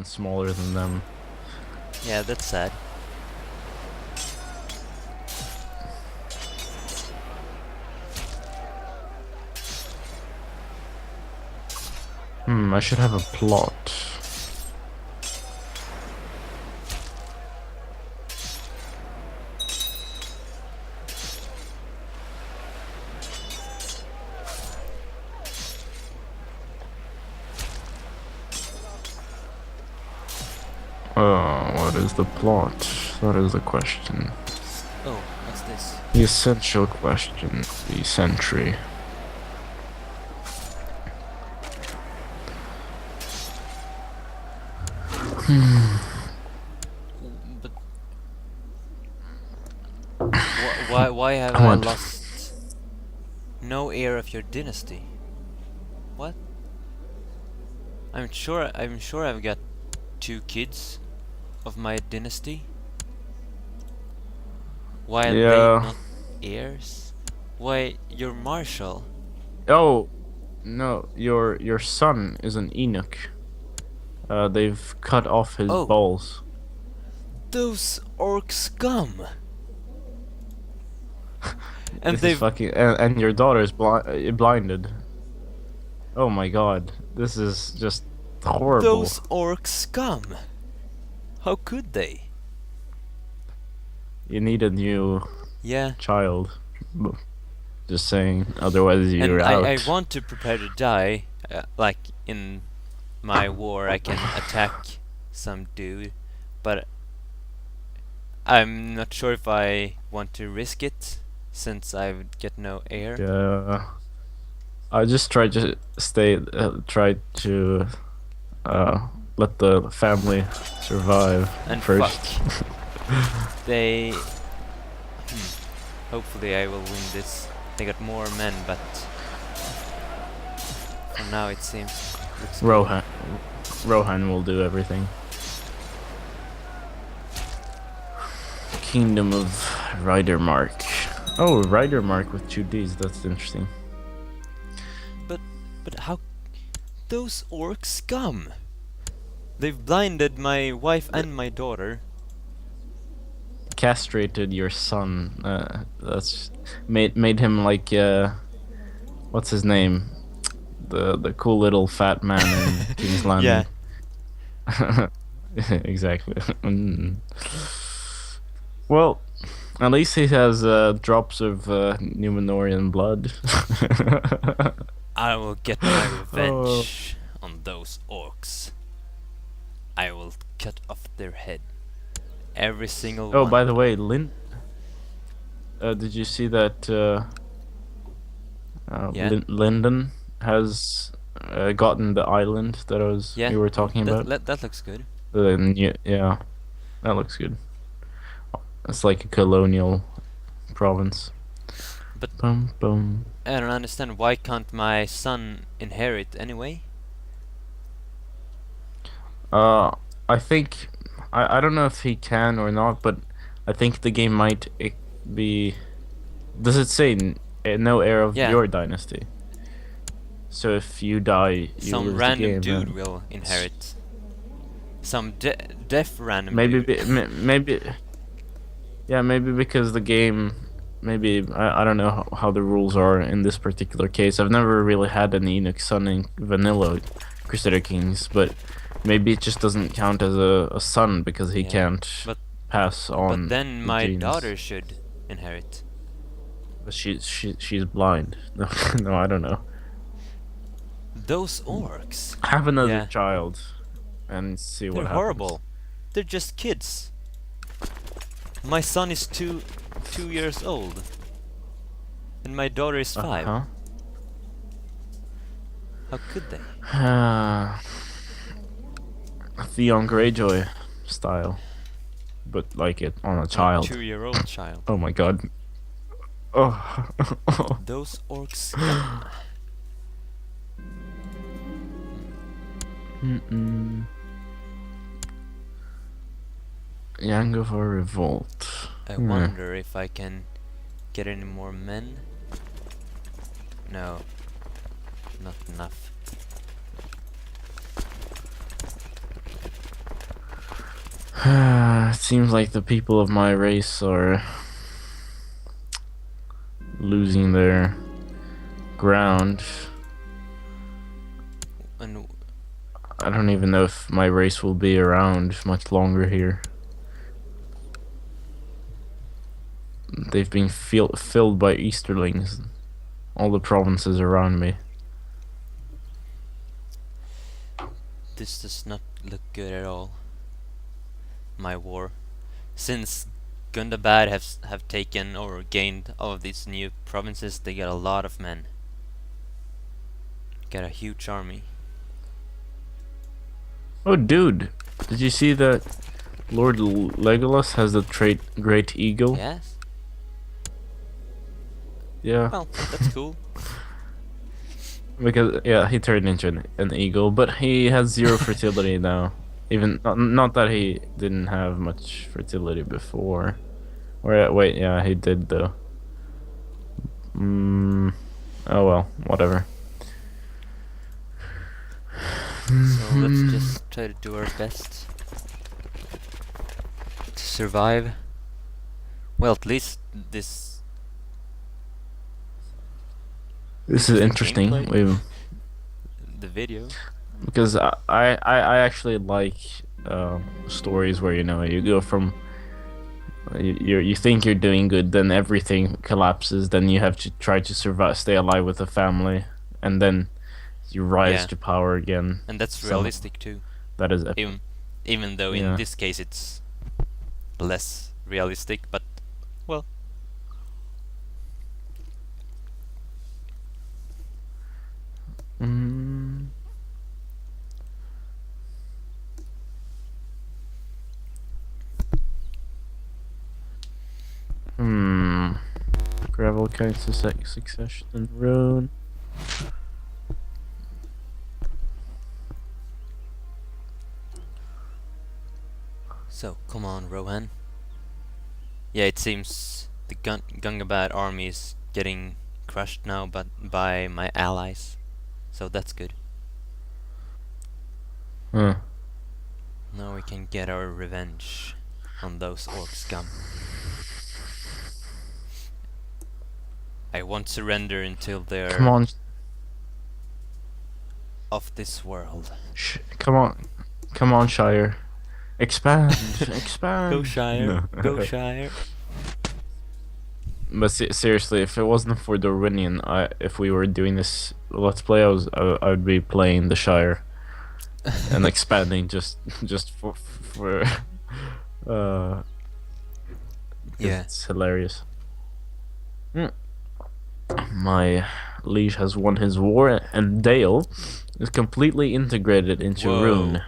smaller than them. Yeah, that's sad. I should have a plot. What is the plot? That is the question. Oh, what's this? The essential question. The sentry. But why have I What? lost no heir of your dynasty? What? I'm sure I've got 2 kids of my dynasty. Why are they Yeah. not heirs? Why, you're Marshal. Oh, no. Your son is an eunuch. They've cut off his Oh. balls. Those orc scum! And This they've is fucking. And your daughter is blinded. Oh my god. This is just horrible. those orc scum! How could they? You need a new Yeah. child. Just saying. Otherwise, you're And out. I want to prepare to die. Like in my war, I can attack some dude, but I'm not sure if I want to risk it since I would get no heir. Yeah. I just try to try to let the family survive And first. fuck. They. Hopefully, I will win this. They got more men, but for now it seems. Looks good. Rohan will do everything. Kingdom of Ridermark. Oh, Ridermark with 2 Ds. That's interesting. But how? Those orc scum! They've blinded my wife and my daughter. Castrated your son. That's made him like what's his name? The cool little fat man in King's Landing. Yeah. Exactly. Well, at least he has drops of Numenorian blood. I will get my revenge on those orcs. I will cut off their head. Every single Oh, one. by the way, did you see that Yeah. Lyndon has gotten the island that we were talking about? That looks good. Yeah, that looks good. It's like a colonial province. But Boom, boom. I don't understand, why can't my son inherit anyway? I think I don't know if he can or not, but I think the game might be. Does it say no heir of Yeah. your dynasty? So if you die, you Some lose random the game. dude will inherit. Some deaf random Maybe, dude. maybe. Yeah, maybe because the game. Maybe I don't know how the rules are in this particular case. I've never really had an eunuch son in vanilla Crusader Kings, but maybe it just doesn't count as a son because he Yeah, can't but- pass on. But then the my genes. daughter should inherit. But she's blind. No, no, I don't know. Those orcs. Have another Yeah. child, and see what They're happens. horrible. They're just kids. My son is 2 years old. And my daughter is 5. Huh? How could they? Theon Greyjoy style, but like it on a child. 2-year-old child. Oh my god. Oh. Those orcs. Young of a revolt. I wonder if I can get any more men. No, not enough. It seems like the people of my race are losing their ground. And I don't even know if my race will be around much longer here. They've been filled by Easterlings, all the provinces around me. this does not look good at all. My war. Since Gundabad have taken or gained all of these new provinces, they get a lot of men. Get a huge army. Oh, dude, did you see that Lord Legolas has the trait Great Eagle? Yes? Yeah, Well, that's cool. because yeah, he turned into an eagle, but he has zero fertility now. Even not that he didn't have much fertility before. Or wait, yeah, he did though. Oh well, whatever. So let's just try to do our best to survive. Well, at least this This is interesting. gameplay, the video. Because I actually like stories where you go from you think you're doing good, then everything collapses, then you have to try to survive, stay alive with the family, and then you rise Yeah, to power again. and that's So realistic too. that is Even though in yeah. this case it's less realistic, but well, Mm. Hmm. Gravel kinds of succession and ruin. so come on, Rohan. Yeah, it seems the Gungabad army is getting crushed now, but by my allies. So that's good. Huh. Now we can get our revenge on those orc scum. I won't surrender until Come they're on, of this world. come on, Shire. Expand, expand. Go Shire, No. go Shire. But seriously, if it wasn't for Dorwinion, if we were doing this let's play, I would be playing the Shire and expanding just for uh 'cause Yeah. it's hilarious. My liege has won his war, and Dale is completely integrated into Whoa. Rune.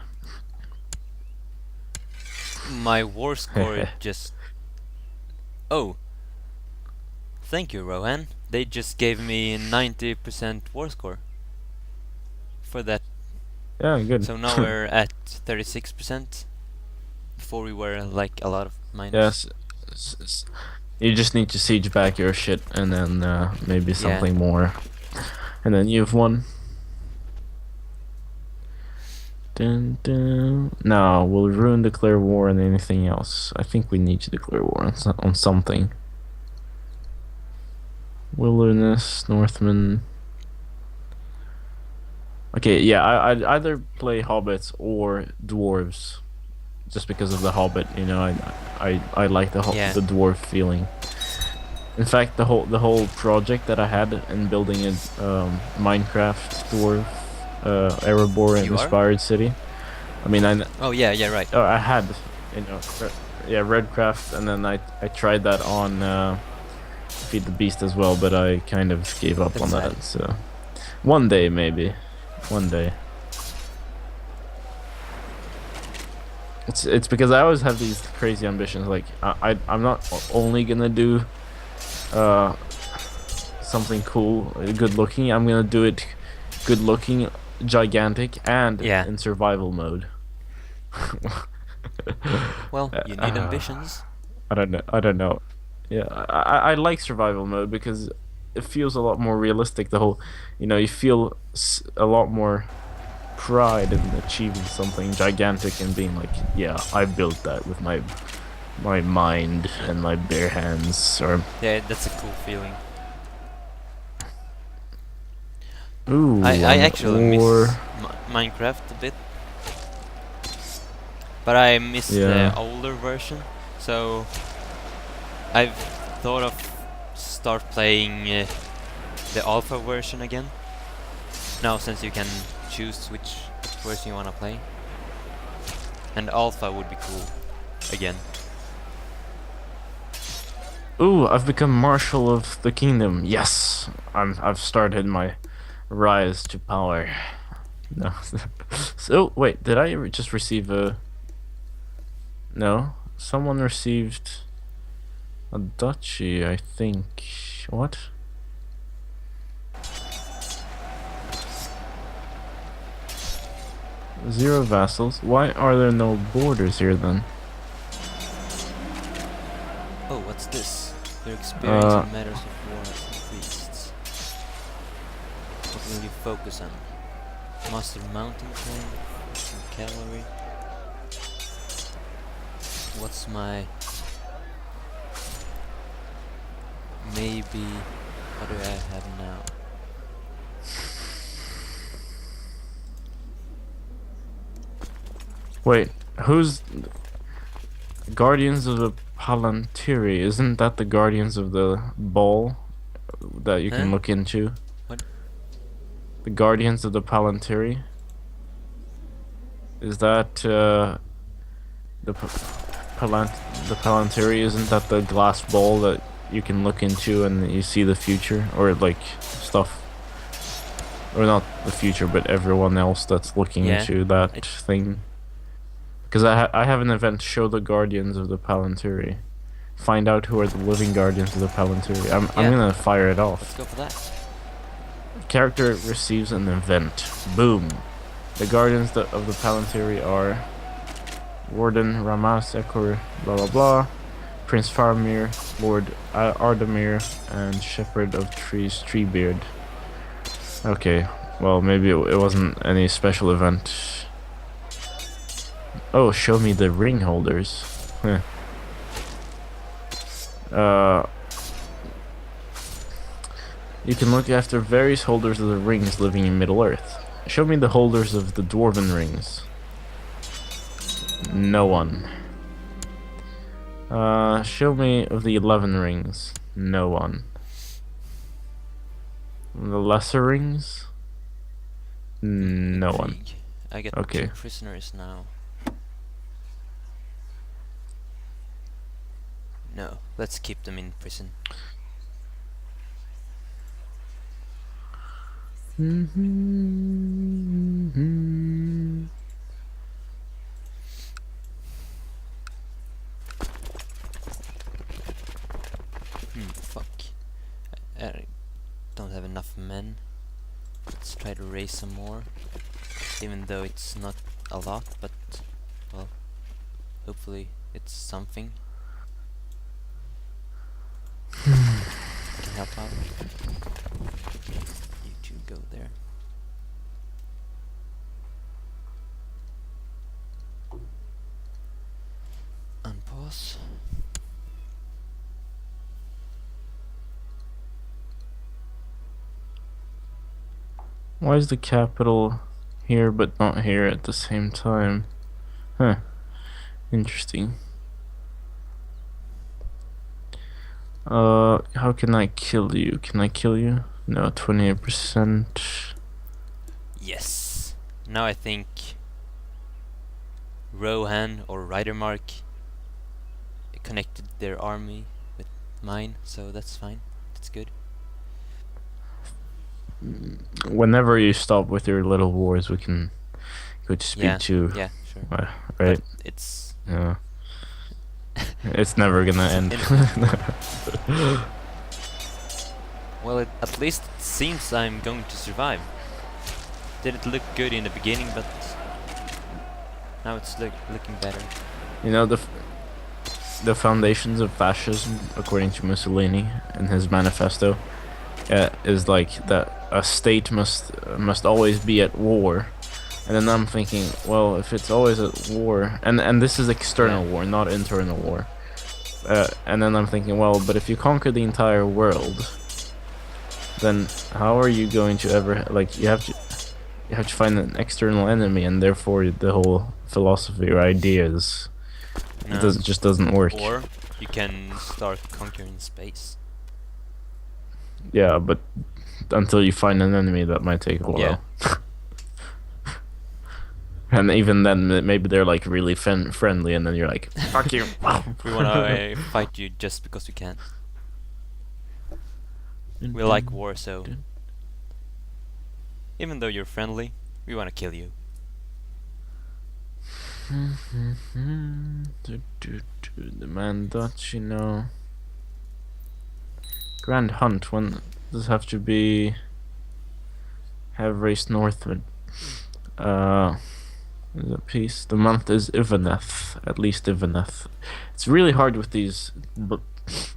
My war score just... Oh. Thank you, Rohan. They just gave me 90% war score. For that. Yeah, good. So now we're at 36%. Before we were like a lot of minus. Yes. You just need to siege back your shit, and then maybe something more, and then you've won. Dun, dun. Now, will Rune declare war on anything else? I think we need to declare war on something. Wilderness, Northmen. Okay, yeah, I'd either play hobbits or dwarves, just because of the hobbit. I like the the dwarf feeling. In fact, the whole project that I had in building a Minecraft dwarf Erebor inspired city. I mean, Oh yeah, right. I had, Redcraft, and then I tried that on Feed the Beast as well, but I kind of gave up on that. So one day, maybe, one day. It's because I always have these crazy ambitions. Like I'm not only gonna do something cool, good looking. I'm gonna do it good looking, gigantic, and in survival mode. Well, you need ambitions. I don't know. Yeah, I like survival mode because it feels a lot more realistic. The whole, you feel a lot more pride in achieving something gigantic and being like, yeah, I built that with my mind and my bare hands. Or Yeah, that's a cool feeling. ooh, I an actually ore. miss Minecraft a bit, but I miss the Yeah. older version. So I've thought of start playing the alpha version again. Now, since you can choose which version you wanna play, and alpha would be cool again. Ooh, I've become Marshal of the Kingdom. Yes, I've started my rise to power. No. So wait, did I just receive a? No, someone received a duchy, I think. What? Zero vassals. Why are there no borders here then? Oh, what's this? Your experience Uh, in matters of war has increased. What will you focus on? Master mountain terrain? Master cavalry? What's my... maybe... what do I have now? wait, who's Guardians of the Palantiri? Isn't that the Guardians of the Ball that you Huh? can look into? What? The Guardians of the Palantiri? Is that the Palant the Palantiri? Isn't that the glass ball that you can look into and you see the future, or like stuff, or not the future, but everyone else that's looking Yeah, into that I- thing? Because I have an event, show the Guardians of the Palantiri. Find out who are the living Guardians of the Palantiri. I'm Yeah. gonna fire it let's off. go for that. Character receives an event. Boom. The Guardians of the Palantiri are Warden Ramas Ekor, blah blah blah, Prince Faramir, Lord Ardamir, and Shepherd of Trees Treebeard. Okay, well maybe it wasn't any special event. Oh, show me the ring holders. Huh. You can look after various holders of the rings living in Middle Earth. Show me the holders of the Dwarven rings. No one. Show me of the 11 rings. No one. The lesser rings? No one. Intrigue. I get Okay. 2 prisoners now. No, let's keep them in prison. Fuck. I don't have enough men. Let's try to raise some more. Even though it's not a lot, but, well, hopefully it's something. Can help out. You two go there. Unpause. Why is the capital here but not here at the same time? Huh. Interesting. How can I kill you? Can I kill you? No, 28%. Yes. Now I think Rohan or Ridermark connected their army with mine, so that's fine. That's good. Whenever you stop with your little wars, we can go to speed Yeah, 2. yeah, sure. Right? But it's Yeah. It's never gonna end. well, at least it seems I'm going to survive. Didn't look good in the beginning, but now it's looking better. You know, the foundations of fascism, according to Mussolini in his manifesto, is like that a state must always be at war, And then I'm thinking, well, if it's always at war, and this is Yeah. external war, not internal war. And then I'm thinking, well, but if you conquer the entire world, then how are you going to ever like you have to find an external enemy, and therefore the whole philosophy or ideas No. just doesn't work. Or you can start conquering space. Yeah, but until you find an enemy, that might take a while. Yeah. And even then, maybe they're like really friendly, and then you're like, fuck you. We wanna fight you just because we can. We like war, so even though you're friendly, we wanna kill you. The man that you know. Grand Hunt. When does it have to be? Have raced northward. Is it peace? The month is Ivaneth. At least Ivaneth. It's really hard with these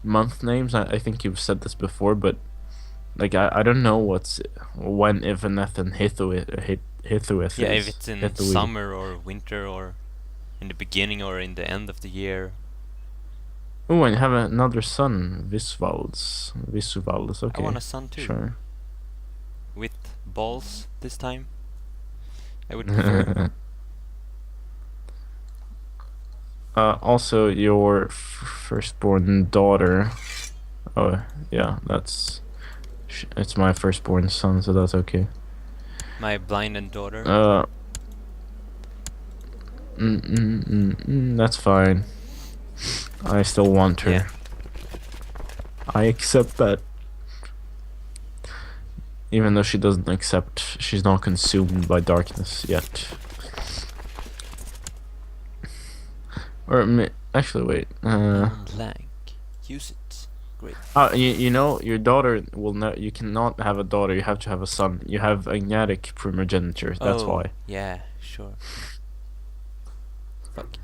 month names. I think you've said this before, but like I don't know when Ivaneth and Hithuith Yeah, is. if it's in Hithui. summer or winter or in the beginning or in the end of the year. Oh, and you have another son, Visvalds. Okay. I want a son too. Sure. With balls this time. I would prefer. Also, your firstborn daughter. Oh, yeah, it's my firstborn son, so that's okay. My blinded daughter. That's fine. I still want her. Yeah. I accept that. Even though she doesn't accept, she's not consumed by darkness yet. Or actually, wait. Blank. Use it. Great. You know, your daughter will not. You cannot have a daughter. You have to have a son. You have agnatic primogeniture. That's why. Yeah, sure. Fuck.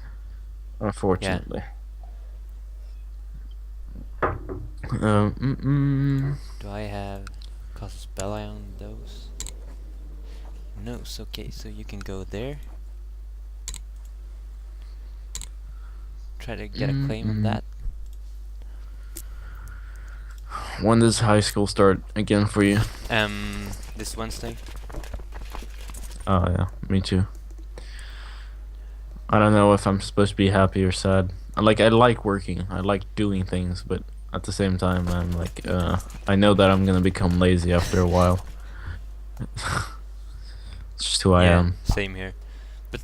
Unfortunately. Do I have cast a spell on those? No, it's okay, so you can go there. Try to get a claim on that. When does high school start again for you? This Wednesday. Oh yeah, me too. I don't know if I'm supposed to be happy or sad. I like working. I like doing things, but at the same time, I'm like, I know that I'm gonna become lazy after a while. It's just who I am. Same here. But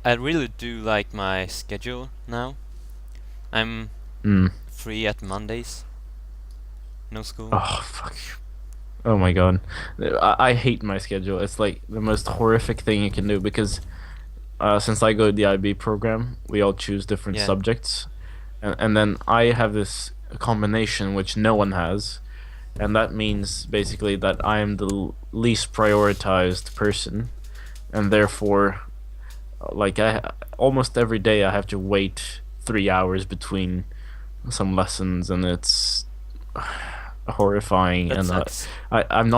I really do like my schedule now. I'm free at Mondays. No school. Oh fuck. Oh my god. I hate my schedule. It's like the most horrific thing you can do because since I go to the IB program, we all choose different subjects. And then I have this combination which no one has. And that means basically that I am the least prioritized person. And therefore, like almost every day I have to wait 3 hours between some lessons, and it's horrifying. That And sucks. I'm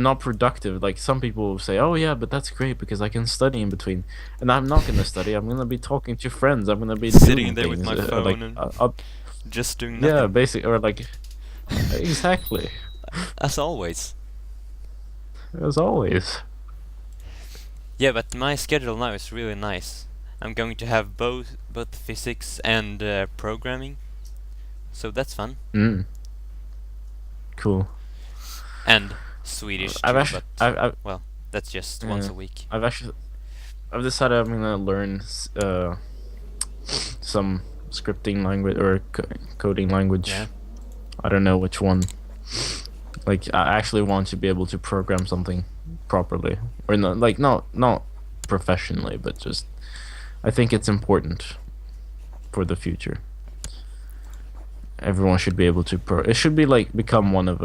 not productive. Like some people will say, oh yeah, but that's great because I can study in between, and I'm not gonna study. I'm gonna be talking to friends. I'm gonna be Sitting doing there things, with my phone like, and just doing nothing. yeah, basically, or like exactly As always. as always. Yeah, but my schedule now is really nice. I'm going to have both physics and programming, so that's fun. Cool. And Swedish I've too, actually, but well, that's just once a week. I've decided I'm gonna learn some scripting language or coding language. Yeah. I don't know which one. Like I actually want to be able to program something properly, or not like not professionally, but just I think it's important for the future. Everyone should be able to it should be like become one of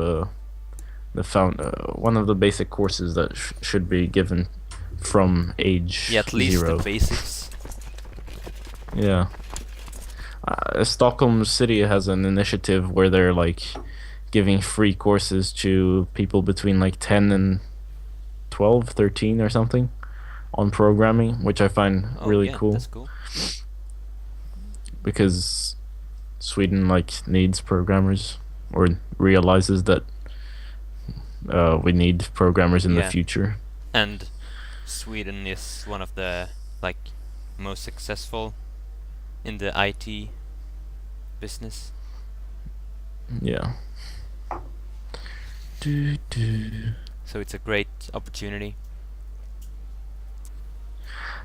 one of the basic courses that should be given from age Yeah, at least 0. the basics. Yeah. Stockholm City has an initiative where they're like giving free courses to people between like 10 and 12, 13 or something on programming, which I find Oh really yeah, cool that's cool. because Sweden needs programmers or realizes that we need programmers in the Yeah, future. and Sweden is one of the like most successful in the IT business. Yeah. Do, do. So it's a great opportunity.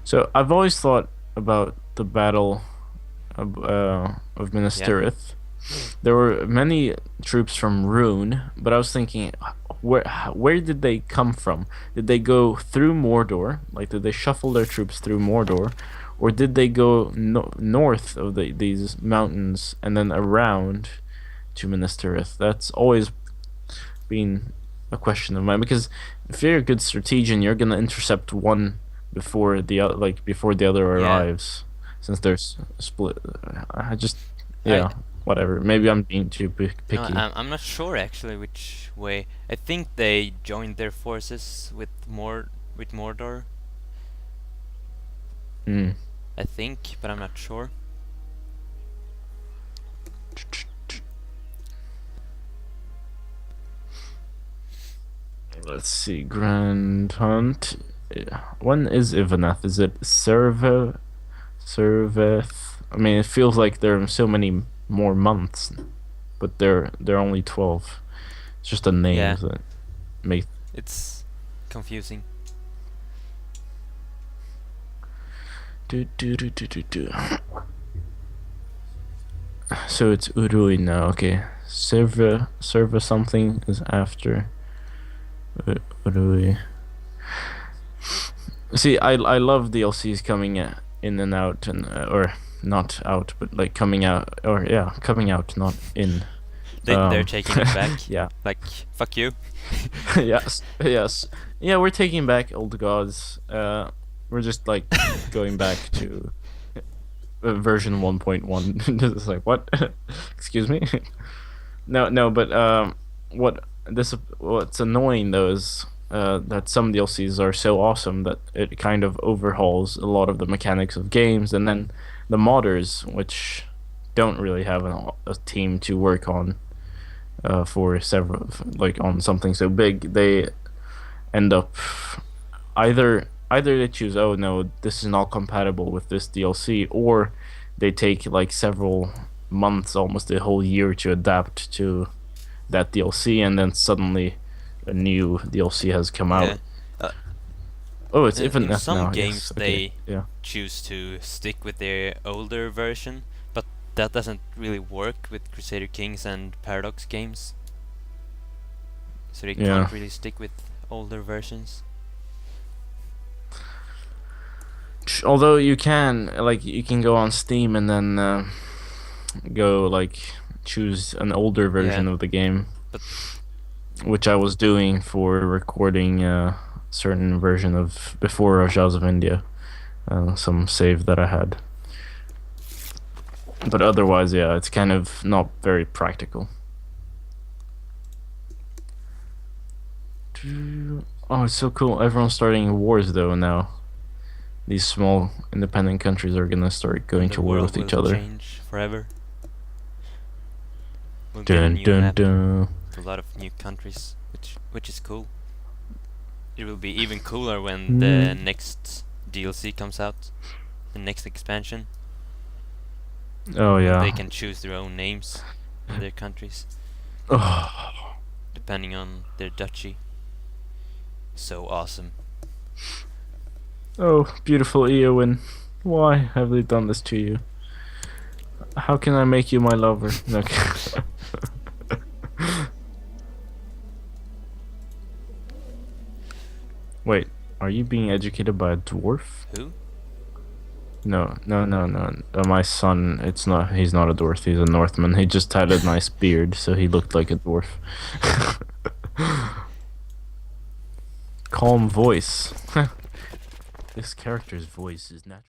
So I've always thought about the battle of Minas Yeah. Tirith. There were many troops from Rune, but I was thinking, where did they come from? Did they go through Mordor? Like, did they shuffle their troops through Mordor, or did they go north of these mountains and then around to Minas Tirith? That's always been a question of mine because if you're a good strategian, you're gonna intercept one before the other, like before the other Yeah. arrives, since there's split. I just I yeah, whatever. Maybe I'm being too no, picky. I'm not sure actually which way. I think they joined their forces with Mordor. Mm. I think, but I'm not sure. Let's see, Grand Hunt. When is Ivaneth? Is it Serveth? I mean, it feels like there are so many more months, but they're only 12. It's just the Yeah, names that make. it's confusing. Do, do, do, do, do, do. So it's Urui now. Okay, Server something is after Urui. See, I love DLCs coming in and out and or not out, but like coming out or yeah, coming out, not in. They're taking it back. Yeah. Like fuck you. Yes. Yes. Yeah, we're taking back old gods. We're just like going back to version 1.1. It's like what? Excuse me. No, but what's annoying though is that some DLCs are so awesome that it kind of overhauls a lot of the mechanics of games, and then the modders, which don't really have a team to work on for several like on something so big, they end up either they choose, oh no, this is not compatible with this DLC, or they take like several months, almost a whole year to adapt to that DLC, and then suddenly a new DLC has come Yeah. out. Oh, it's even In some now. games Yes. Okay. they Yeah. choose to stick with their older version, but that doesn't really work with Crusader Kings and Paradox games. So they Yeah. can't really stick with older versions. Although you can go on Steam and then go like choose an older version Yeah, of the game, but which I was doing for recording a certain version of before Rajas of India, some save that I had. But otherwise, yeah, it's kind of not very practical. Oh, it's so cool. Everyone's starting wars though now. These small independent countries are gonna start going and the to war world with will each other. change forever. We'll get a Dun new dun map dun. with a lot of new countries, which is cool. It will be even cooler when Hmm. the next DLC comes out, the next expansion. Oh When yeah. they can choose their own names in their countries, Oh, depending on their duchy. So awesome. oh, beautiful Eowyn. Why have they done this to you? How can I make you my lover? Okay. Wait, are you being educated by a dwarf? Who? No, no, no, no. My son, it's not. He's not a dwarf. He's a Northman. He just had a nice beard, so he looked like a dwarf. Calm voice. This character's voice is natural.